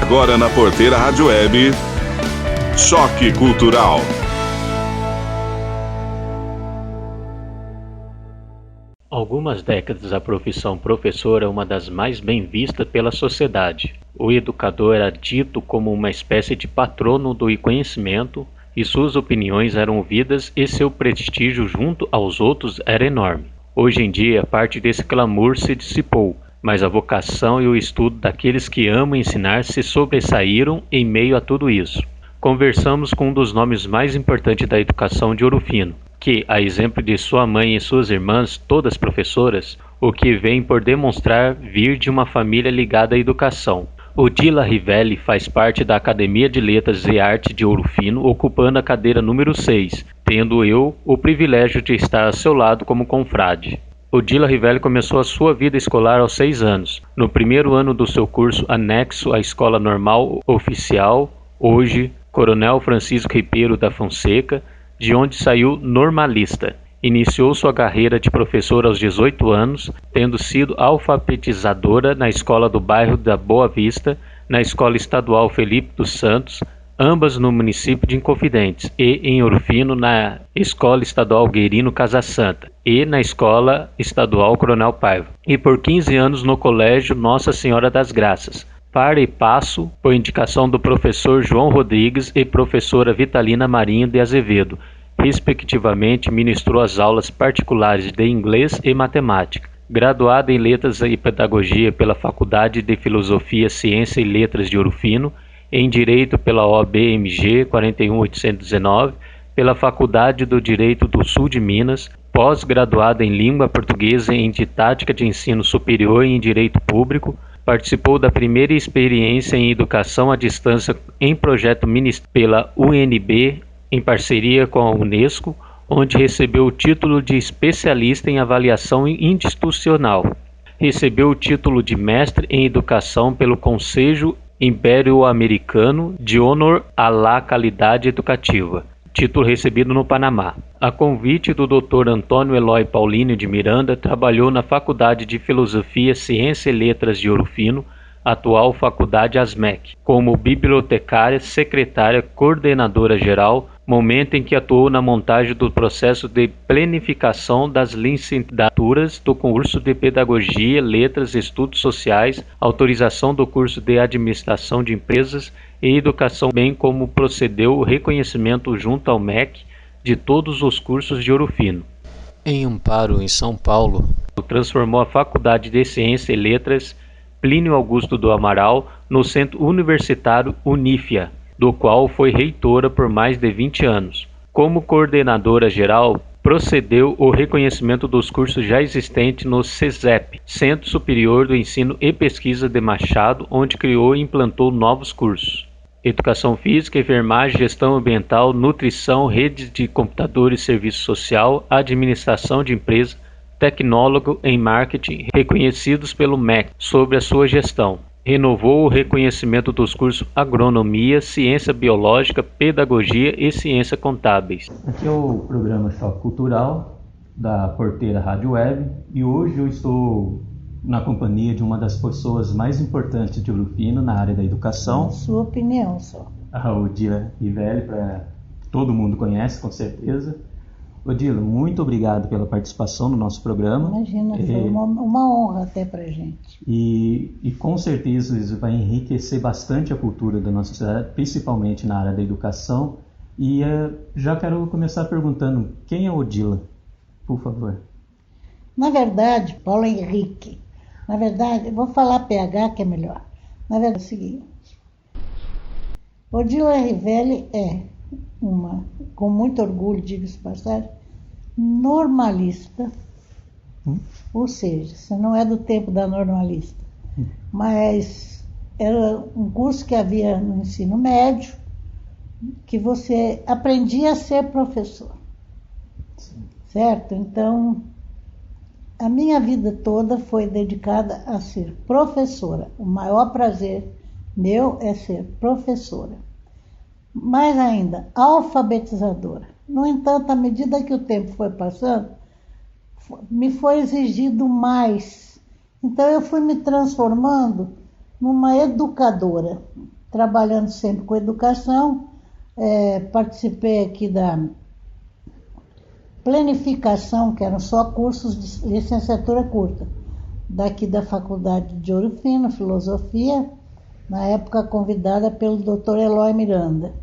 Agora na Porteira Rádio Web, Choque Cultural. Algumas décadas a profissão professor é uma das mais bem vistas pela sociedade. O educador era dito como uma espécie de patrono do conhecimento e suas opiniões eram ouvidas e seu prestígio junto aos outros era enorme. Hoje em dia, parte desse clamor se dissipou, mas a vocação e o estudo daqueles que amam ensinar se sobressaíram em meio a tudo isso. Conversamos com um dos nomes mais importantes da educação de Ouro Fino, que, a exemplo de sua mãe e suas irmãs, todas professoras, o que vem por demonstrar vir de uma família ligada à educação. Odila Rivelli faz parte da Academia de Letras e Arte de Ouro Fino, ocupando a cadeira número 6, tendo eu o privilégio de estar a seu lado como confrade. Odila Rivelli começou a sua vida escolar aos 6 anos, no primeiro ano do seu curso anexo à Escola Normal Oficial, hoje Coronel Francisco Ribeiro da Fonseca, de onde saiu normalista. Iniciou sua carreira de professora aos 18 anos, tendo sido alfabetizadora na escola do bairro da Boa Vista, na Escola Estadual Felipe dos Santos, ambas no município de Inconfidentes, e em Ouro Fino na Escola Estadual Guerino Casa Santa, e na Escola Estadual Coronel Paiva, e por 15 anos no Colégio Nossa Senhora das Graças. Para e passo, por indicação do professor João Rodrigues e professora Vitalina Marinho de Azevedo, respectivamente ministrou as aulas particulares de inglês e matemática. Graduada em Letras e Pedagogia pela Faculdade de Filosofia, Ciência e Letras de Ouro Fino, em Direito pela OAB-MG 41819, pela Faculdade do Direito do Sul de Minas, pós-graduada em Língua Portuguesa e em Didática de Ensino Superior e em Direito Público, participou da primeira experiência em educação à distância em projeto pela UNB, em parceria com a Unesco, onde recebeu o título de especialista em avaliação institucional. Recebeu o título de mestre em educação pelo Conselho Ibero-Americano de Honor à la Qualidade Educativa, título recebido no Panamá. A convite do Dr. Antônio Eloy Paulino de Miranda, trabalhou na Faculdade de Filosofia, Ciência e Letras de Ouro Fino, atual Faculdade ASMEC, como bibliotecária, secretária, coordenadora geral, momento em que atuou na montagem do processo de planificação das licenciaturas do curso de Pedagogia, Letras e Estudos Sociais, autorização do curso de Administração de Empresas e Educação, bem como procedeu o reconhecimento junto ao MEC de todos os cursos de Ouro Fino. Em Amparo, em São Paulo, transformou a Faculdade de Ciência e Letras Plínio Augusto do Amaral no Centro Universitário Unifia, do qual foi reitora por mais de 20 anos. Como coordenadora geral, procedeu o reconhecimento dos cursos já existentes no CESEP, Centro Superior do Ensino e Pesquisa de Machado, onde criou e implantou novos cursos. Educação Física, Enfermagem, Gestão Ambiental, Nutrição, Redes de Computadores, Serviço Social, Administração de Empresas, Tecnólogo em Marketing, reconhecidos pelo MEC, sobre a sua gestão. Renovou o reconhecimento dos cursos Agronomia, Ciência Biológica, Pedagogia e Ciência Contábeis. Aqui é o programa Choque Cultural da Porteira Rádio Web e hoje eu estou na companhia de uma das pessoas mais importantes de Ouro Fino na área da educação. Na sua opinião só. A Odila Rivelli, para todo mundo conhece com certeza. Odila, muito obrigado pela participação no nosso programa. Imagina, foi uma honra até pra gente. E com certeza isso vai enriquecer bastante a cultura da nossa cidade, principalmente na área da educação. E já quero começar perguntando, quem é Odila, por favor? Na verdade, Paulo Henrique, eu vou falar PH que é melhor. Na verdade é o seguinte, Odila Rivelli é uma, com muito orgulho, digo-se passagem, normalista, ou seja, você não é do tempo da normalista, mas era um curso que havia no ensino médio, que você aprendia a ser professor, certo? Então, a minha vida toda foi dedicada a ser professora. O maior prazer meu é ser professora. Mais ainda, alfabetizadora. No entanto, à medida que o tempo foi passando, me foi exigido mais. Então, eu fui me transformando numa educadora. trabalhando sempre com educação. Participei aqui da planificação, que eram só cursos de licenciatura curta, daqui da Faculdade de Ouro Fino, Filosofia, na época convidada pelo Dr. Eloy Miranda.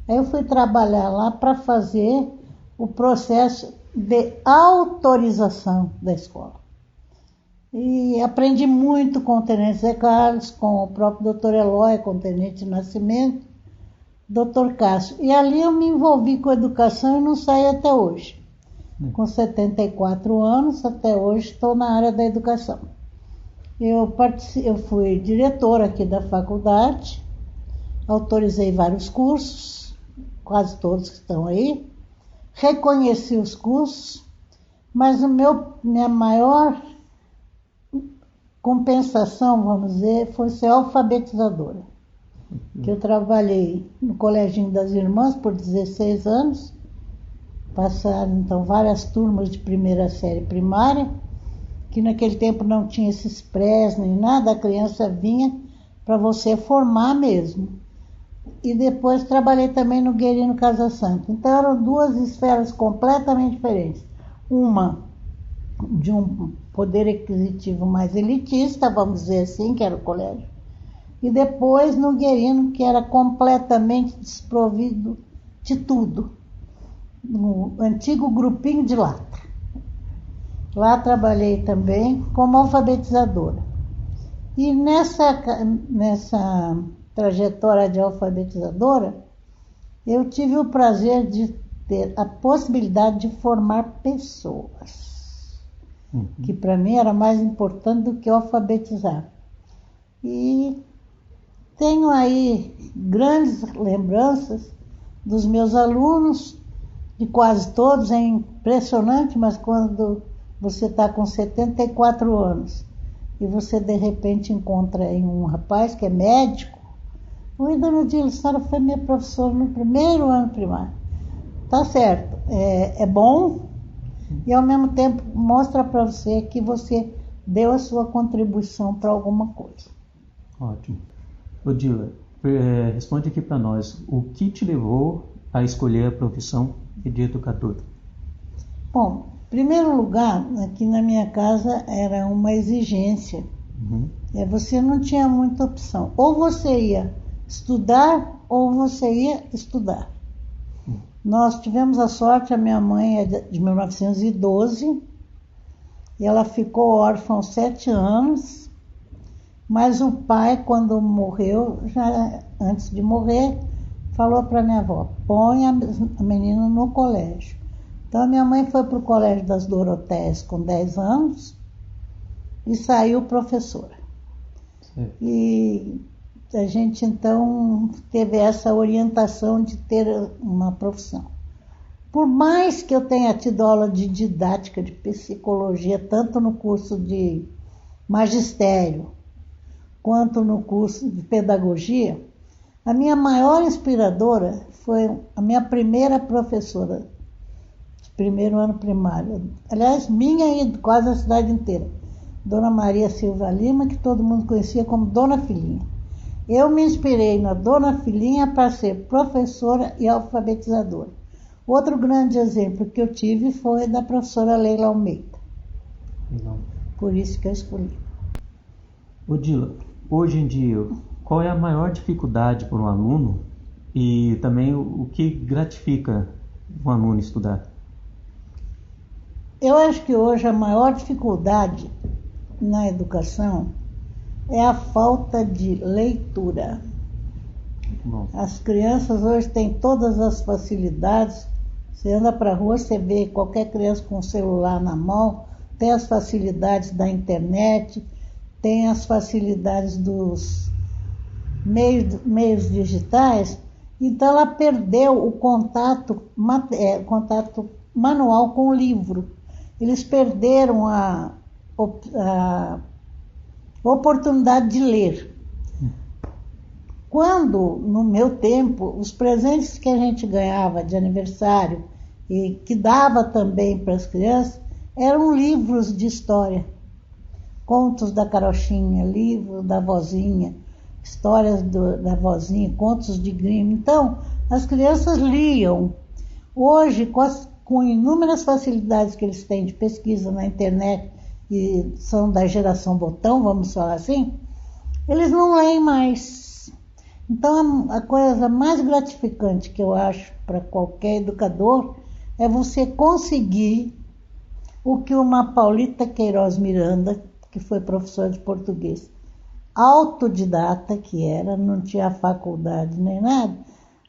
Aí eu fui trabalhar lá para fazer o processo de autorização da escola. E aprendi muito com o Tenente Zé Carlos, com o próprio Dr. Eloy, com o Tenente Nascimento, Dr. Cássio. E ali eu me envolvi com a educação e não saí até hoje. Com 74 anos, até hoje estou na área da educação. Eu fui diretora aqui da faculdade, autorizei vários cursos, quase todos que estão aí, reconheci os cursos, mas minha maior compensação, vamos dizer, foi ser alfabetizadora. Que eu trabalhei no Coleginho das Irmãs por 16 anos, passaram então várias turmas de primeira série primária, que naquele tempo não tinha esses prés nem nada, a criança vinha para você formar mesmo. E depois trabalhei também no Guerino Casa Santa. Então eram duas esferas completamente diferentes. Uma de um poder aquisitivo mais elitista, vamos dizer assim, que era o colégio. E depois no Guerino, que era completamente desprovido de tudo. No antigo grupinho de lata. Lá trabalhei também como alfabetizadora. E nessa trajetória de alfabetizadora, eu tive o prazer de ter a possibilidade de formar pessoas, que para mim era mais importante do que alfabetizar. E tenho aí grandes lembranças dos meus alunos, de quase todos. É impressionante, mas quando você está com 74 anos e você de repente encontra aí um rapaz que é médico. Oi, dona Odila, a senhora foi minha professora no primeiro ano primário. Tá certo, é bom e ao mesmo tempo mostra para você que você deu a sua contribuição para alguma coisa. Ótimo. Odila, responde aqui para nós, o que te levou a escolher a profissão de educador? Bom, em primeiro lugar, aqui na minha casa era uma exigência. Você não tinha muita opção. Ou você ia estudar, ou você ia estudar. Nós tivemos a sorte, a minha mãe é de 1912, e ela ficou órfã aos 7 anos, mas o pai, quando morreu, já antes de morrer, falou para minha avó, põe a menina no colégio. Então a minha mãe foi para o Colégio das Doroteias com 10 anos e saiu professora. Sim. E a gente então teve essa orientação de ter uma profissão. Por mais que eu tenha tido aula de didática, de psicologia, tanto no curso de magistério quanto no curso de pedagogia, a minha maior inspiradora foi a minha primeira professora de primeiro ano primário. Aliás, minha e quase a cidade inteira. Dona Maria Silva Lima, que todo mundo conhecia como Dona Filhinha. Eu me inspirei na Dona Filhinha para ser professora e alfabetizadora. Outro grande exemplo que eu tive foi da professora Leila Almeida. Legal. Por isso que eu escolhi. Odila, hoje em dia, qual é a maior dificuldade para um aluno e também o que gratifica um aluno estudar? Eu acho que hoje a maior dificuldade na educação é a falta de leitura. Bom. As crianças hoje têm todas as facilidades. Você anda para a rua, você vê qualquer criança com um celular na mão, tem as facilidades da internet, tem as facilidades dos meios digitais. Então ela perdeu o contato manual com o livro. Eles perderam a oportunidade de ler. Quando, no meu tempo, os presentes que a gente ganhava de aniversário e que dava também para as crianças eram livros de história. Contos da Carochinha, livro da vozinha, histórias da vozinha, contos de Grimm. Então, as crianças liam. Hoje, com inúmeras facilidades que eles têm de pesquisa na internet, e são da geração botão, vamos falar assim, eles não leem mais. Então, a coisa mais gratificante que eu acho para qualquer educador é você conseguir o que uma Paulita Queiroz Miranda, que foi professora de português, autodidata que era, não tinha faculdade nem nada,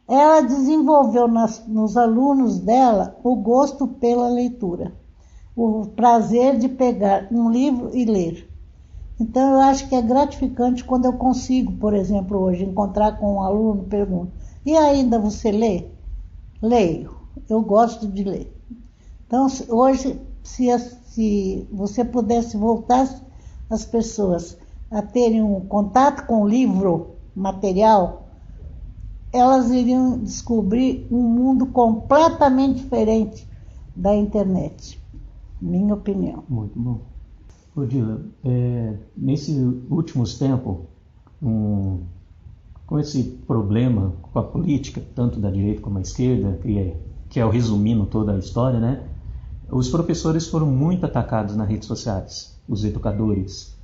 ela desenvolveu nos alunos dela o gosto pela leitura, o prazer de pegar um livro e ler. Então, eu acho que é gratificante quando eu consigo, por exemplo, hoje, encontrar com um aluno e pergunto: e ainda você lê? Leio, eu gosto de ler. Então, hoje, se você pudesse voltar as pessoas a terem um contato com o livro material, elas iriam descobrir um mundo completamente diferente da internet, minha opinião. Muito bom. Odila, nesses últimos tempos, com esse problema com a política, tanto da direita como da esquerda, que é o resumindo toda a história, né? Os professores foram muito atacados nas redes sociais, os educadores.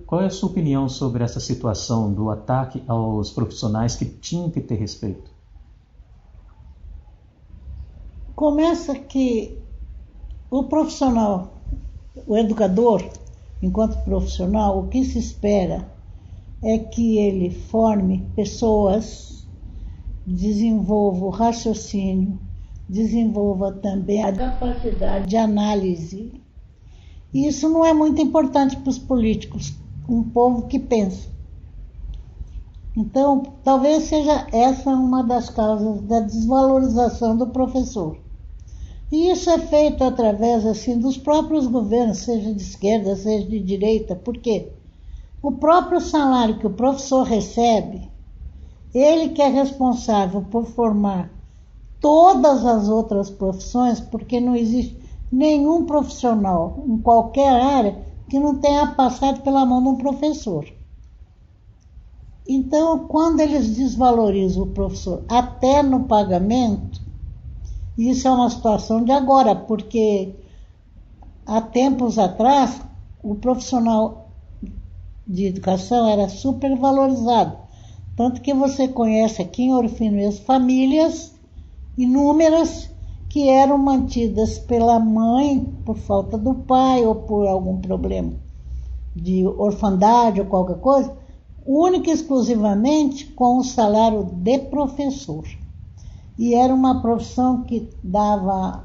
Qual é a sua opinião sobre essa situação do ataque aos profissionais que tinham que ter respeito? Começa que o profissional, o educador, enquanto profissional, o que se espera é que ele forme pessoas, desenvolva o raciocínio, desenvolva também a capacidade de análise. E isso não é muito importante para os políticos, um povo que pensa. Então, talvez seja essa uma das causas da desvalorização do professor. E isso é feito através assim dos próprios governos, seja de esquerda, seja de direita, porque o próprio salário que o professor recebe, ele que é responsável por formar todas as outras profissões, porque não existe nenhum profissional em qualquer área que não tenha passado pela mão de um professor. Então, quando eles desvalorizam o professor até no pagamento, isso é uma situação de agora, porque há tempos atrás o profissional de educação era super valorizado. Tanto que você conhece aqui em Ouro Fino mesmo famílias inúmeras que eram mantidas pela mãe por falta do pai ou por algum problema de orfandade ou qualquer coisa, única e exclusivamente com o salário de professor. E era uma profissão que dava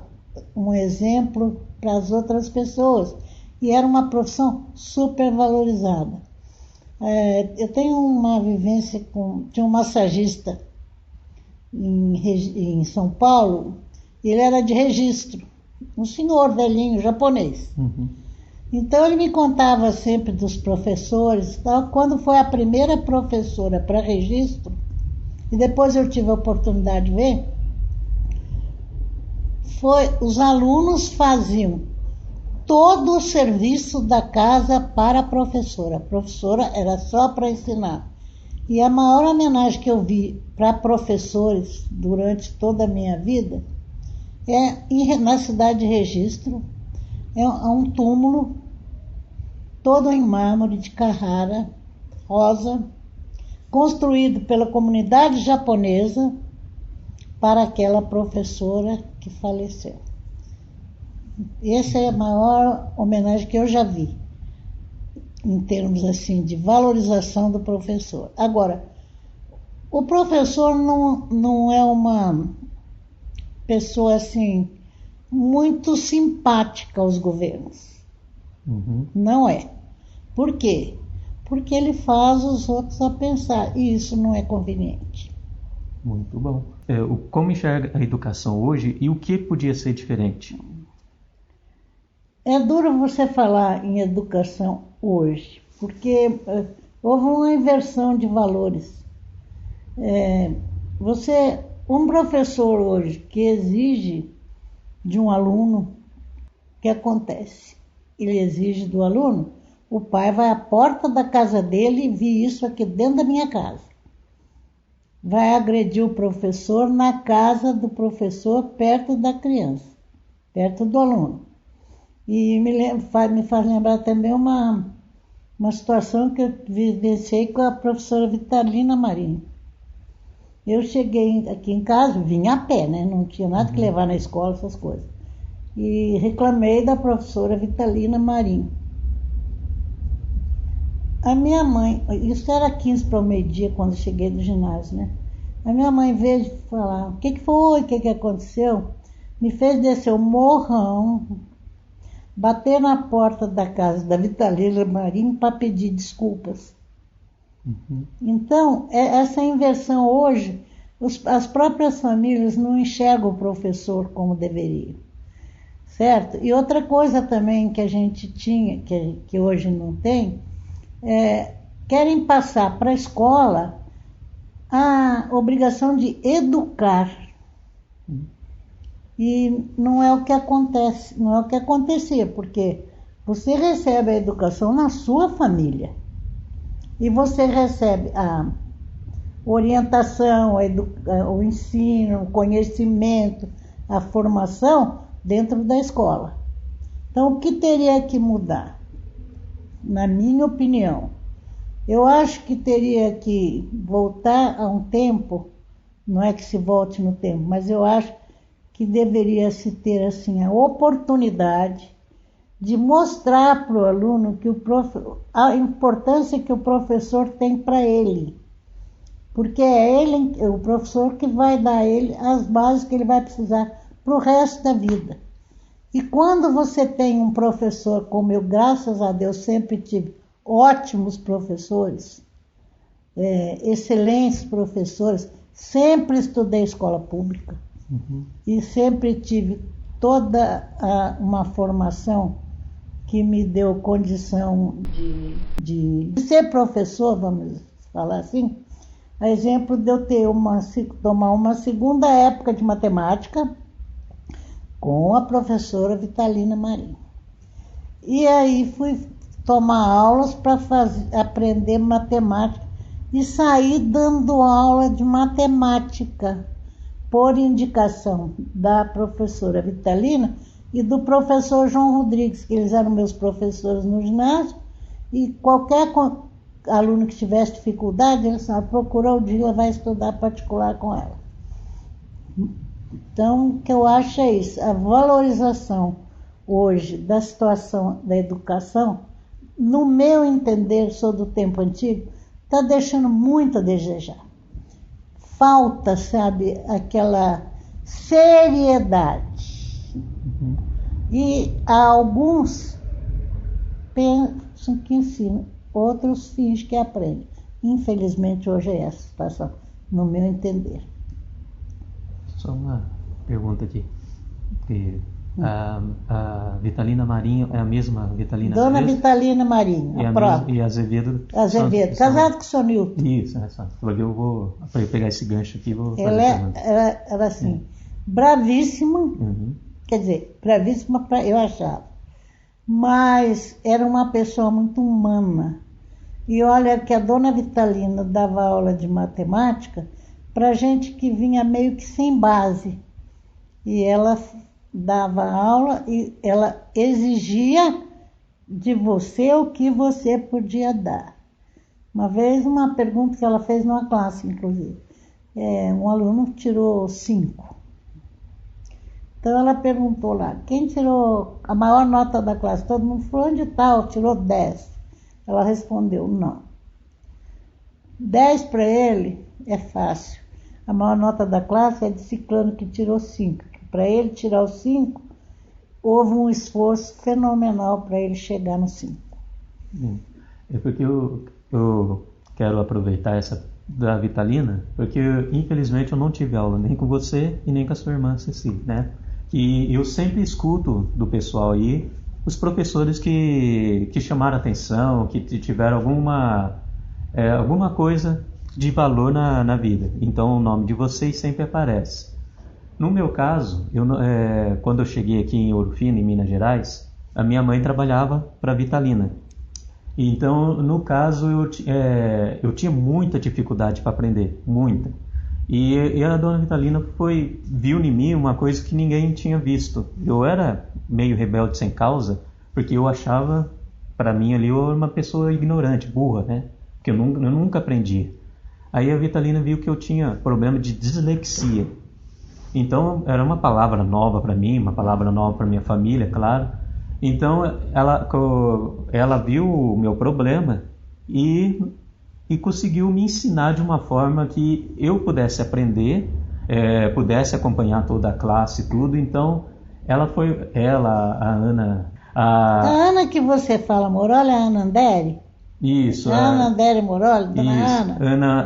um exemplo para as outras pessoas. E era uma profissão super valorizada. Eu tenho uma vivência tinha um massagista em São Paulo, ele era de registro, um senhor velhinho japonês. Uhum. Então ele me contava sempre dos professores, tal. Quando foi a primeira professora para registro, e depois eu tive a oportunidade de ver, os alunos faziam todo o serviço da casa para a professora. A professora era só para ensinar. E a maior homenagem que eu vi para professores durante toda a minha vida na cidade de Registro, é um túmulo todo em mármore de Carrara, rosa, construído pela comunidade japonesa para aquela professora que faleceu. Essa é a maior homenagem que eu já vi, em termos assim de valorização do professor. Agora, o professor não é uma pessoa assim muito simpática aos governos. Uhum. Não é. Por quê? Porque ele faz os outros a pensar, e isso não é conveniente. Muito bom. Como enxerga a educação hoje e o que podia ser diferente? É duro você falar em educação hoje, porque houve uma inversão de valores. Um professor hoje que exige de um aluno, o que acontece? Ele exige do aluno o pai vai à porta da casa dele e vi isso aqui dentro da minha casa. Vai agredir o professor na casa do professor, perto da criança, perto do aluno. E me faz lembrar também uma situação que eu vivenciei com a professora Vitalina Marinho. Eu cheguei aqui em casa, vim a pé, né? Não tinha nada que levar na escola, essas coisas. E reclamei da professora Vitalina Marinho. A minha mãe, isso era 15 para o meio-dia quando eu cheguei do ginásio, né? A minha mãe veio falar, o que foi, o que aconteceu? Me fez descer o morrão, bater na porta da casa da Vitalina Marinho para pedir desculpas. Então, essa inversão hoje, as próprias famílias não enxergam o professor como deveriam, certo? E outra coisa também que a gente tinha, que hoje não tem, querem passar para a escola a obrigação de educar. E não é o que acontece, não é o que acontecia, porque você recebe a educação na sua família e você recebe a orientação, o ensino, o conhecimento, a formação dentro da escola. Então, o que teria que mudar? Na minha opinião, eu acho que teria que voltar a um tempo, não é que se volte no tempo, mas eu acho que deveria se ter assim a oportunidade de mostrar para o aluno que a importância que o professor tem para ele. Porque é ele, o professor, que vai dar a ele as bases que ele vai precisar para o resto da vida. E quando você tem um professor, como eu, graças a Deus, sempre tive ótimos professores, excelentes professores, sempre estudei escola pública e sempre tive toda uma formação que me deu condição de ser professor, vamos falar assim, a exemplo de eu ter tomar uma segunda época de matemática com a professora Vitalina Marinho. E aí fui tomar aulas para aprender matemática e saí dando aula de matemática por indicação da professora Vitalina e do professor João Rodrigues, que eles eram meus professores no ginásio, e qualquer aluno que tivesse dificuldade, eles falavam, procura o Dila, vai estudar particular com ela. Então, o que eu acho é isso, a valorização hoje da situação da educação, no meu entender, sou do tempo antigo, está deixando muito a desejar. Falta, sabe, aquela seriedade. E alguns pensam que ensinam, outros fingem que aprendem. Infelizmente, hoje é essa situação, no meu entender. Só uma pergunta aqui. A Vitalina Marinho é a mesma Vitalina Dona Azevedo? Vitalina Marinho, a própria. E Azevedo? Azevedo, casado com o senhor Nilton. Isso, só. Eu vou pegar esse gancho aqui. Ela era assim, bravíssima, quer dizer, bravíssima eu achava, mas era uma pessoa muito humana. E olha que a dona Vitalina dava aula de matemática para gente que vinha meio que sem base. E ela dava aula e ela exigia de você o que você podia dar. Uma vez, uma pergunta que ela fez numa classe, inclusive. Um aluno tirou 5. Então ela perguntou lá, quem tirou a maior nota da classe? Todo mundo falou, onde tal? Tirou 10. Ela respondeu, não. 10 para ele é fácil. A maior nota da classe é de ciclano que tirou 5. Para ele tirar os 5, houve um esforço fenomenal para ele chegar no 5. É porque eu quero aproveitar essa da Vitalina, porque infelizmente eu não tive aula nem com você e nem com a sua irmã Ceci, né? E eu sempre escuto do pessoal aí os professores que chamaram atenção, que tiveram alguma coisa de valor na vida. Então o nome de vocês sempre aparece. No meu caso, quando eu cheguei aqui em Ouro Fino, em Minas Gerais, a minha mãe trabalhava para a Vitalina. Então, no caso, eu tinha muita dificuldade para aprender, muita. E a dona Vitalina viu em mim uma coisa que ninguém tinha visto. Eu era meio rebelde sem causa, porque eu achava, para mim ali, eu era uma pessoa ignorante, burra, né? Porque eu nunca aprendi. Aí a Vitalina viu que eu tinha problema de dislexia. Então, era uma palavra nova para mim, uma palavra nova para minha família, claro. Então, ela viu o meu problema e conseguiu me ensinar de uma forma que eu pudesse aprender, pudesse acompanhar toda a classe e tudo. Então, a Ana... A Ana que você fala, Moroli, é a Ana Andere? Isso. A Ana Andere Moroli, dona Ana?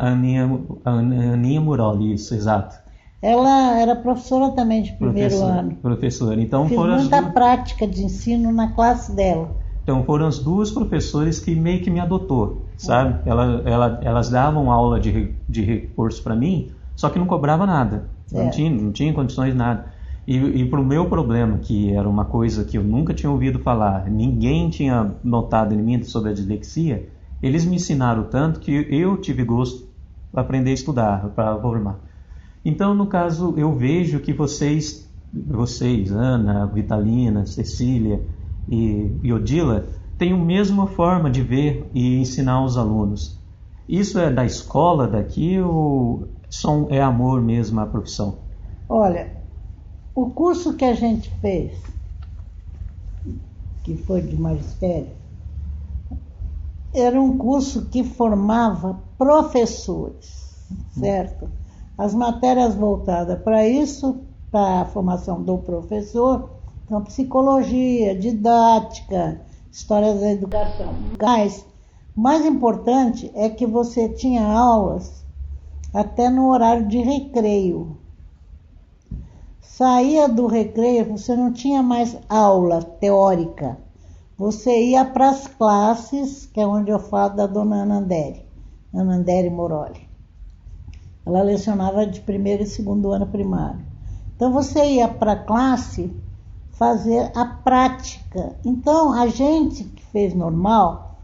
Aninha Moroli, isso, exato. Ela era professora também de primeiro ano. Professora. Então, Fiz muita prática de ensino na classe dela. Então foram as duas professores que meio que me adotou, sabe? Elas davam aula de recurso para mim, só que não cobrava nada. Não tinha condições de nada. E para o meu problema, que era uma coisa que eu nunca tinha ouvido falar, ninguém tinha notado em mim sobre a dislexia, eles me ensinaram tanto que eu tive gosto para aprender a estudar, para formar. Então, no caso, eu vejo que vocês, Ana, Vitalina, Cecília e Odila, têm a mesma forma de ver e ensinar os alunos. Isso é da escola daqui ou é amor mesmo à profissão? Olha, o curso que a gente fez, que foi de magistério, era um curso que formava professores, certo? As matérias voltadas para isso, para a formação do professor, então psicologia, didática, história da educação. Mas o mais importante é que você tinha aulas até no horário de recreio. Saía do recreio, você não tinha mais aula teórica. Você ia para as classes, que é onde eu falo da dona Ana Andere Moroli. Ela lecionava de primeiro e segundo ano primário. Então você ia para a classe fazer a prática. Então a gente que fez normal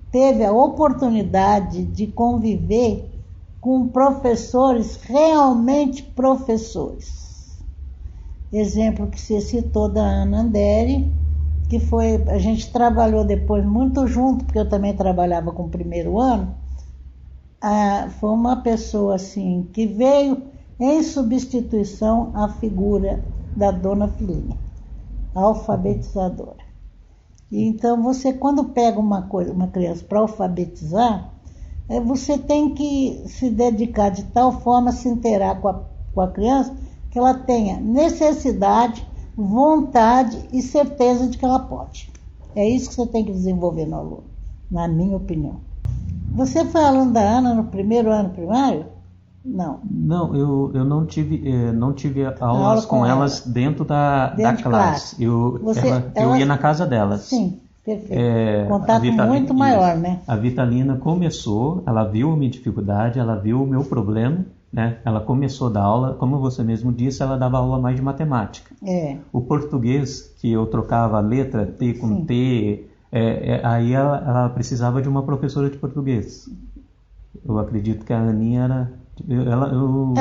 teve a oportunidade de conviver com professores realmente professores. Exemplo que você citou da Ana Andere, que a gente trabalhou depois muito junto, porque eu também trabalhava com o primeiro ano. Foi uma pessoa assim que veio em substituição à figura da dona Filinha, alfabetizadora. E então você, quando pega uma criança para alfabetizar, você tem que se dedicar de tal forma a se inteirar com a criança que ela tenha necessidade, vontade e certeza de que ela pode. É isso que você tem que desenvolver no aluno, na minha opinião. Você foi aluno da Ana no primeiro ano primário? Não. Não, eu não tive aulas com elas dentro da classe. Eu ia na casa delas. Sim, perfeito. Contato muito maior, né? A Vitalina começou, ela viu a minha dificuldade, ela viu o meu problema, né? Ela começou a dar aula, como você mesmo disse, ela dava aula mais de matemática. O português, que eu trocava a letra T com T, aí ela precisava de uma professora de português. Eu acredito que a Aninha era...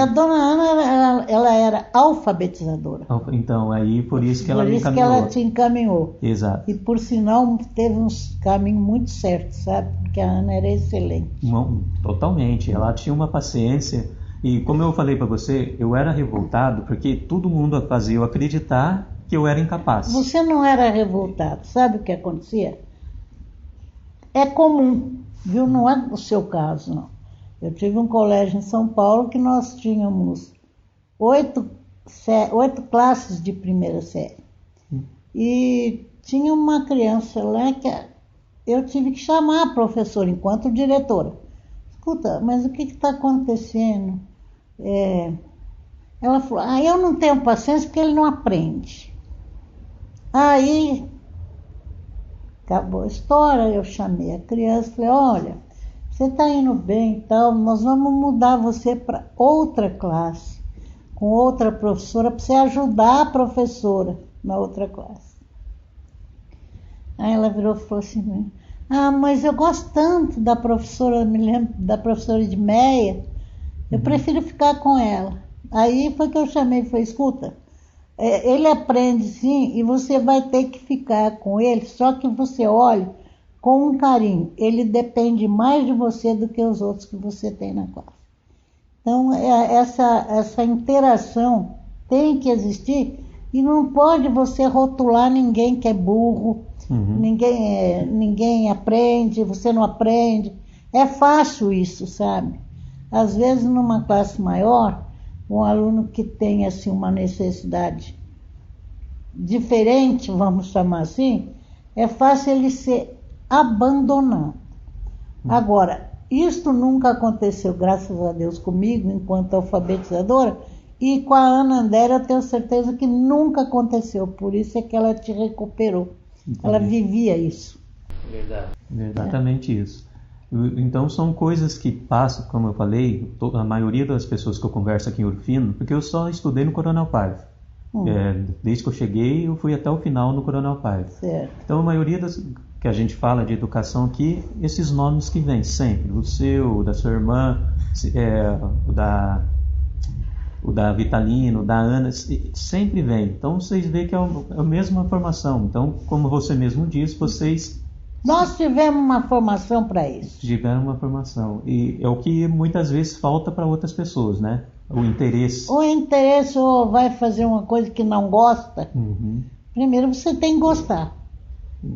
A dona Ana, ela era alfabetizadora. Então, aí por isso que ela me encaminhou. Por isso que ela te encaminhou. Exato. E por sinal, teve uns caminhos muito certos, sabe? Porque a Ana era excelente. Totalmente. Ela tinha uma paciência. E como eu falei para você, eu era revoltado porque todo mundo fazia eu acreditar que eu era incapaz. Você não era revoltado. Sabe o que acontecia? É comum, viu? Não é o seu caso, não. Eu tive um colégio em São Paulo que nós tínhamos 8 classes de primeira série. E tinha uma criança lá que eu tive que chamar a professora enquanto diretora. Escuta, mas o que está acontecendo? Ela falou, eu não tenho paciência porque ele não aprende. Aí, acabou a história, eu chamei a criança e falei, olha, você está indo bem e tal, nós vamos mudar você para outra classe, com outra professora, para você ajudar a professora na outra classe. Aí ela virou e falou assim, Ah, mas eu gosto tanto da professora, me lembro da professora Edmeia, eu prefiro ficar com ela. Aí foi que eu chamei e falei, escuta, ele aprende sim e você vai ter que ficar com ele, só que você olhe com um carinho. Ele depende mais de você do que os outros que você tem na classe. Então, essa interação tem que existir e não pode você rotular ninguém que é burro, ninguém aprende, você não aprende. É fácil isso, sabe? Às vezes, numa classe maior, um aluno que tem assim, uma necessidade diferente, vamos chamar assim, é fácil ele ser abandonado. Agora, isto nunca aconteceu, graças a Deus, comigo, enquanto alfabetizadora, e com a Ana Andere eu tenho certeza que nunca aconteceu, por isso é que ela te recuperou. Entendi. Ela vivia isso. Verdade. Exatamente isso. Então são coisas que passam, como eu falei, a maioria das pessoas que eu converso aqui em Ouro Fino, porque eu só estudei no Coronel Paiva. Desde que eu cheguei, eu fui até o final no Coronel Paiva. Certo. Então a maioria das que a gente fala de educação aqui, esses nomes que vêm sempre, o seu, o da sua irmã, o da Vitalino, da Ana, sempre vem. Então vocês veem que é a mesma formação. Então, como você mesmo disse, nós tivemos uma formação para isso. Tiveram uma formação. E é o que muitas vezes falta para outras pessoas, né? O interesse. O interesse, ou vai fazer uma coisa que não gosta, primeiro você tem que gostar.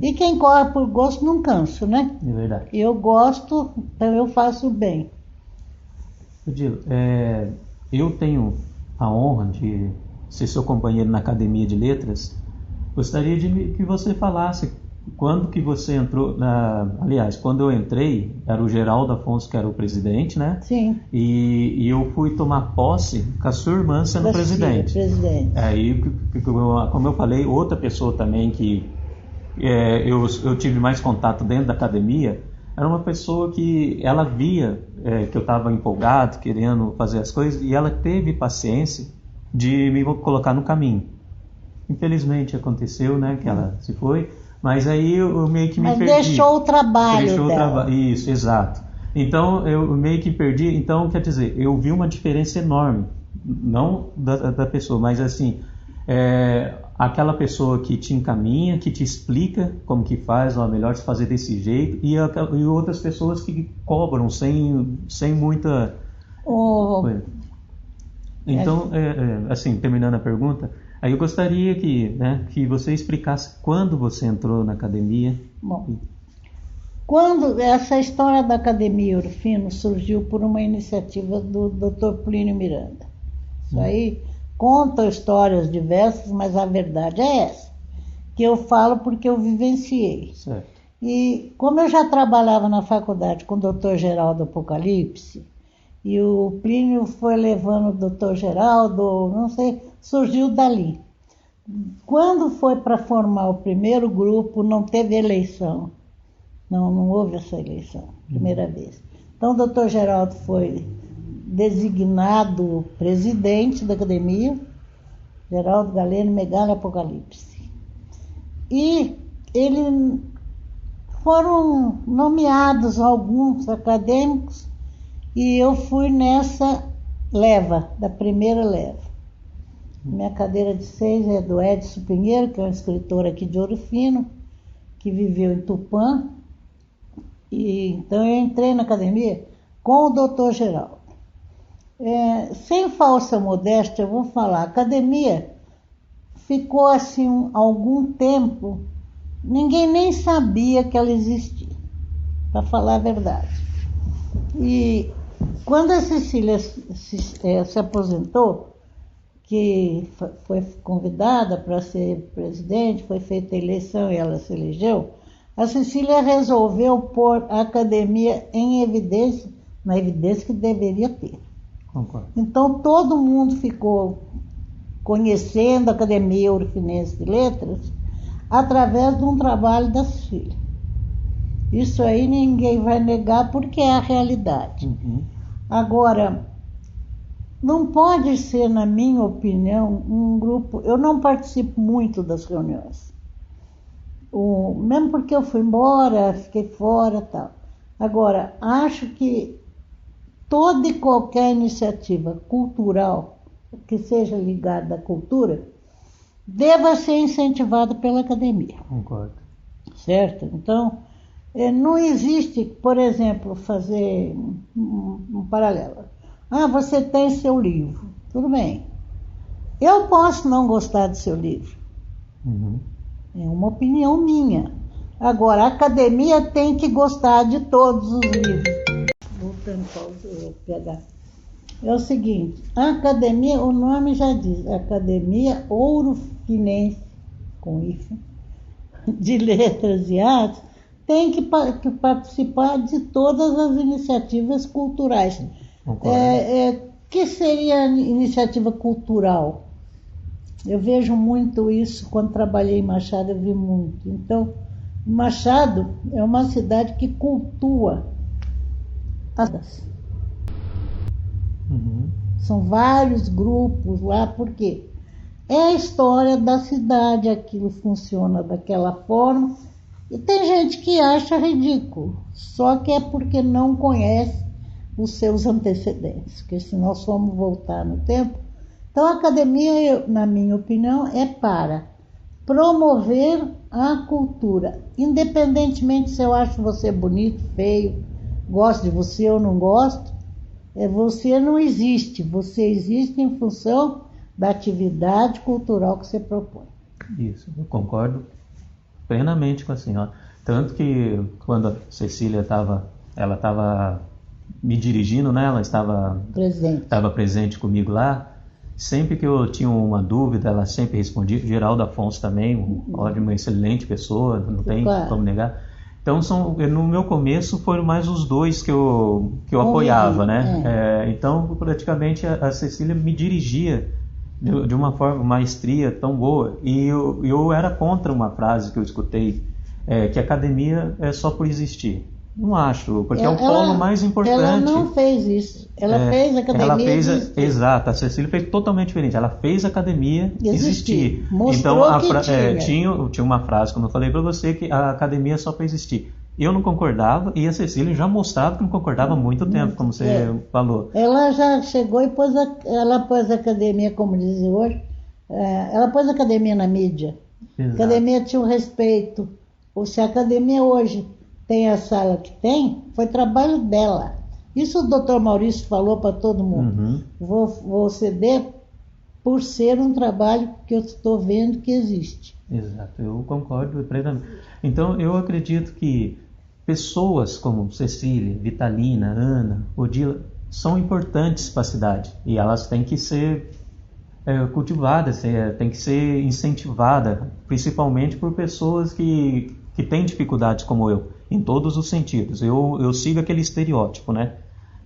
E quem corre por gosto não cansa, né? É verdade. Eu gosto, então eu faço bem. Odilo, eu tenho a honra de ser seu companheiro na Academia de Letras. Gostaria que você falasse quando que você entrou, aliás, quando eu entrei, era o Geraldo Afonso que era o presidente, né? Sim. E eu fui tomar posse com a sua irmã sendo presidente. Aí, como eu falei, outra pessoa também que eu tive mais contato dentro da academia, era uma pessoa que ela via que eu estava empolgado, querendo fazer as coisas, e ela teve paciência de me colocar no caminho. Infelizmente aconteceu, né, que ela se foi, mas aí eu meio que me perdi. Mas deixou o trabalho dela. Isso, exato. Então eu meio que perdi. Então, quer dizer, eu vi uma diferença enorme, não da pessoa, mas assim, aquela pessoa que te encaminha, que te explica como que faz, ou melhor se fazer desse jeito, e outras pessoas que cobram sem muita coisa. Então, assim, terminando a pergunta, aí eu gostaria que você explicasse quando você entrou na academia. Bom, quando essa história da Academia Ouro Fino surgiu por uma iniciativa do Dr. Plínio Miranda. Isso aí conta histórias diversas, mas a verdade é essa, que eu falo porque eu vivenciei. Certo. E como eu já trabalhava na faculdade com o Dr. Geraldo Apocalipse, e o Plínio foi levando o Dr. Geraldo, não sei, surgiu dali. Quando foi para formar o primeiro grupo, não teve eleição. Não houve essa eleição, primeira vez. Então o Dr. Geraldo foi designado presidente da academia, Geraldo Galeno Megalha Apocalipse. E foram nomeados alguns acadêmicos e eu fui nessa da primeira leva. Minha cadeira de 6 é do Edson Pinheiro, que é um escritor aqui de Ouro Fino, que viveu em Tupã. E então eu entrei na academia com o Dr. Geraldo. Sem falsa modéstia, eu vou falar, a academia ficou assim algum tempo, ninguém nem sabia que ela existia, para falar a verdade. E quando a Cecília se aposentou, que foi convidada para ser presidente, foi feita a eleição e ela se elegeu, a Cecília resolveu pôr a academia em evidência, na evidência que deveria ter. Concordo. Então todo mundo ficou conhecendo a Academia Ourofinense de Letras através de um trabalho da Cecília. Isso aí ninguém vai negar porque é a realidade. Agora, não pode ser, na minha opinião, um grupo... Eu não participo muito das reuniões. mesmo porque eu fui embora, fiquei fora e tal. Agora, acho que toda e qualquer iniciativa cultural que seja ligada à cultura deva ser incentivada pela academia. Concordo. Certo? Então, não existe, por exemplo, fazer um paralelo. Você tem seu livro. Tudo bem. Eu posso não gostar do seu livro. É uma opinião minha. Agora, a academia tem que gostar de todos os livros. Voltando para o PH. É o seguinte, a academia, o nome já diz, Academia Ouro Finense, com IFE, de Letras e Artes, tem que participar de todas as iniciativas culturais. Que seria iniciativa cultural? Eu vejo muito isso, quando trabalhei em Machado, eu vi muito. Então, Machado é uma cidade que cultua as... São vários grupos lá, porque é a história da cidade, aquilo funciona daquela forma. E tem gente que acha ridículo, só que é porque não conhece os seus antecedentes, porque se nós formos voltar no tempo. Então a academia, na minha opinião, é para promover a cultura, independentemente se eu acho você bonito, feio, gosto de você ou não gosto. Você não existe, você existe em função da atividade cultural que você propõe. Isso, eu concordo plenamente com a senhora. Tanto que quando a Cecília estava me dirigindo, né? Ela estava presente comigo lá. Sempre que eu tinha uma dúvida, ela sempre respondia. Geraldo Afonso também, uma excelente pessoa, não tem como negar. Então, no meu começo, foram mais os dois que eu apoiava, né? Então, praticamente, a Cecília me dirigia de uma forma, maestria tão boa. E eu era contra uma frase que eu escutei, que a academia é só por existir. Não acho, porque é o polo mais importante. Ela não fez isso. Ela fez a academia existir. Exato, a Cecília fez totalmente diferente. Ela fez a academia existir. Mostrou então, que tinha uma frase, como eu falei para você, que a academia é só para existir. Eu não concordava e a Cecília já mostrava que não concordava há muito tempo, como você falou. Ela já chegou e ela pôs a academia, como dizem hoje, ela pôs a academia na mídia. Exato. A academia tinha um respeito. Ou se a academia hoje tem a sala que tem, foi trabalho dela. Isso o Dr. Maurício falou para todo mundo. Vou ceder por ser um trabalho que eu estou vendo que existe. Exato, eu concordo plenamente. Então, eu acredito que pessoas como Cecília, Vitalina, Ana, Odila, são importantes para a cidade. E elas têm que ser cultivadas, têm que ser incentivadas, principalmente por pessoas que têm dificuldades como eu, em todos os sentidos. Eu sigo aquele estereótipo, né?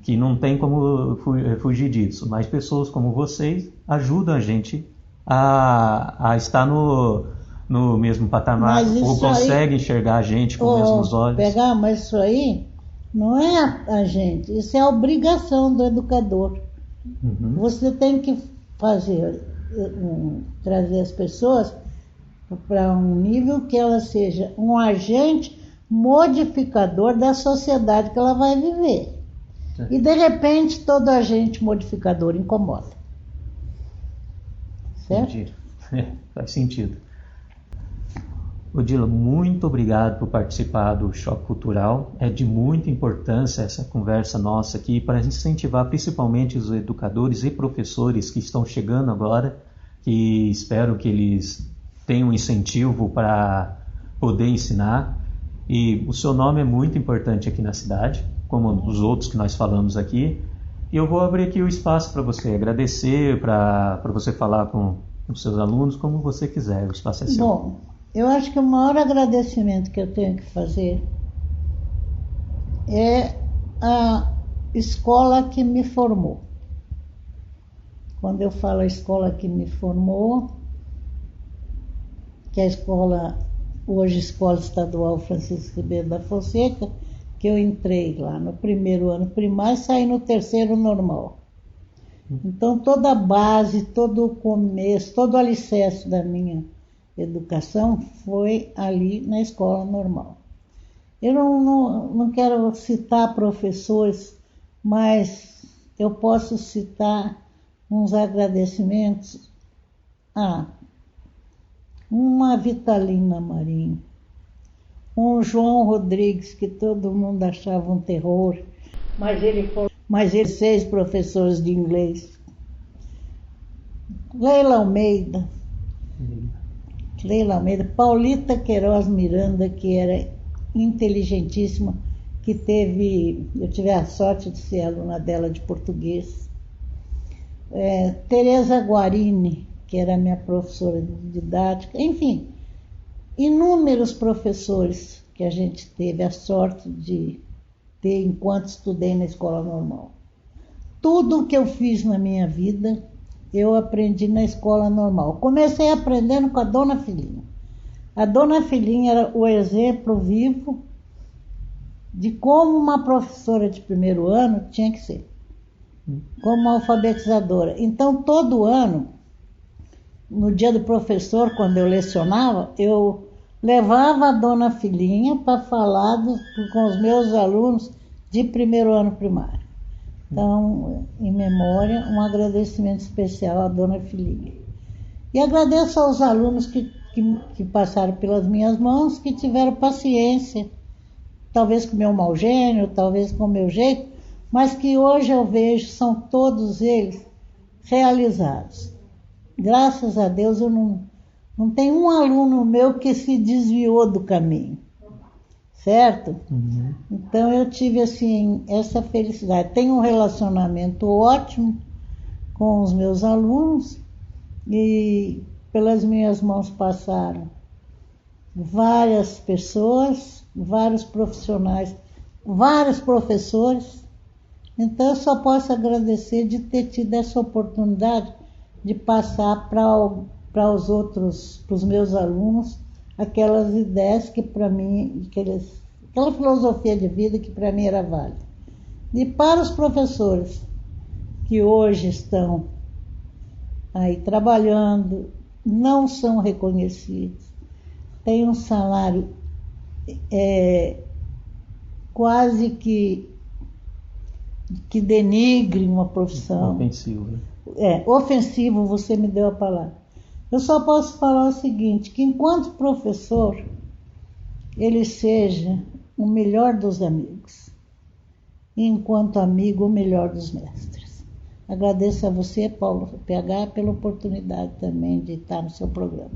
Que não tem como fugir disso. Mas pessoas como vocês ajudam a gente a estar no mesmo patamar, ou conseguem enxergar a gente com os mesmos olhos. Mas isso aí não é a gente, isso é a obrigação do educador. Você tem que trazer as pessoas para um nível que ela seja um agente modificador da sociedade que ela vai viver. E de repente todo agente modificador incomoda. Certo? Entendi. Faz sentido. Odila, muito obrigado por participar do Choque Cultural. É de muita importância essa conversa nossa aqui para incentivar principalmente os educadores e professores que estão chegando agora, que espero que eles tenham incentivo para poder ensinar. E o seu nome é muito importante aqui na cidade, como os outros que nós falamos aqui. E eu vou abrir aqui o espaço para você agradecer, para você falar com os seus alunos, como você quiser. O espaço é seu. Bom, eu acho que o maior agradecimento que eu tenho que fazer é a escola que me formou. Quando eu falo a escola que me formou, que é a escola, hoje Escola Estadual Francisco Ribeiro da Fonseca, que eu entrei lá no primeiro ano primário e saí no terceiro normal. Então toda a base, todo o começo, todo o alicerce da minha educação foi ali na escola normal. Eu não quero citar professores, mas eu posso citar uns agradecimentos a uma Vitalina Marinho, um João Rodrigues, que todo mundo achava um terror, mas ele 6 professores de inglês. Leila Almeida, Paulita Queiroz Miranda, que era inteligentíssima, eu tive a sorte de ser aluna dela de português. Tereza Guarini, que era minha professora de didática, enfim, inúmeros professores que a gente teve a sorte de ter enquanto estudei na escola normal. Tudo que eu fiz na minha vida, eu aprendi na escola normal. Comecei aprendendo com a Dona Filinha. A Dona Filinha era o exemplo vivo de como uma professora de primeiro ano tinha que ser, como alfabetizadora. Então, todo ano, no dia do professor, quando eu lecionava, eu levava a Dona Filinha para falar com os meus alunos de primeiro ano primário. Então, em memória, um agradecimento especial à Dona Filinha. E agradeço aos alunos que passaram pelas minhas mãos, que tiveram paciência, talvez com o meu mau gênio, talvez com o meu jeito, mas que hoje eu vejo, são todos eles realizados. Graças a Deus eu não tenho um aluno meu que se desviou do caminho, certo? Uhum. Então eu tive assim essa felicidade. Tenho um relacionamento ótimo com os meus alunos e pelas minhas mãos passaram várias pessoas, vários profissionais, vários professores. Então eu só posso agradecer de ter tido essa oportunidade de passar para os outros, para os meus alunos, aquelas ideias que para mim, aquela filosofia de vida que para mim era válida. E para os professores que hoje estão aí trabalhando, não são reconhecidos, têm um salário quase que denigre uma profissão. Ofensivo. Ofensivo, você me deu a palavra. Eu só posso falar o seguinte, que enquanto professor, ele seja o melhor dos amigos, e enquanto amigo, o melhor dos mestres. Agradeço a você, Paulo PH, pela oportunidade também de estar no seu programa.